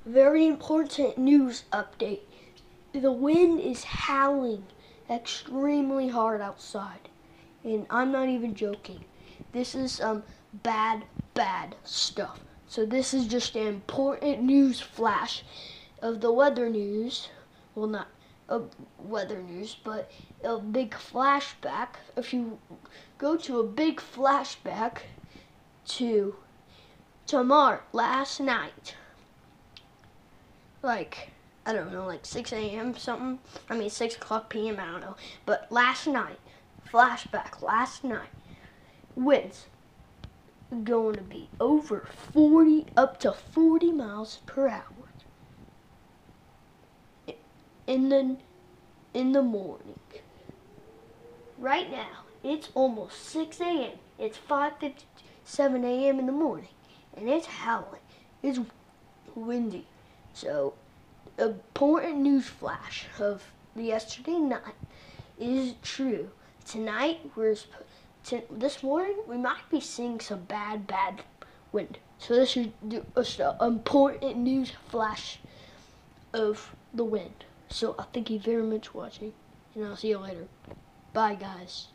Very important news update. The wind is howling extremely hard outside. And I'm not even joking. This is bad stuff. So this is just an important news flash of the weather news. Well, not weather news, but a big flashback. If you go to a big flashback to tomorrow, last night, like, I don't know, like 6 a.m. something. I mean, 6 o'clock p.m. I don't know. But last night, flashback, last night, winds going to be over 40, up to 40 miles per hour in the morning. Right now, it's almost 6 a.m. It's 5:57 a.m. in the morning, and it's howling. It's windy. So, important news flash of yesterday night is true. Tonight, this morning, we might be seeing some bad wind. So this is an important news flash of the wind. So I thank you very much for watching, and I'll see you later. Bye, guys.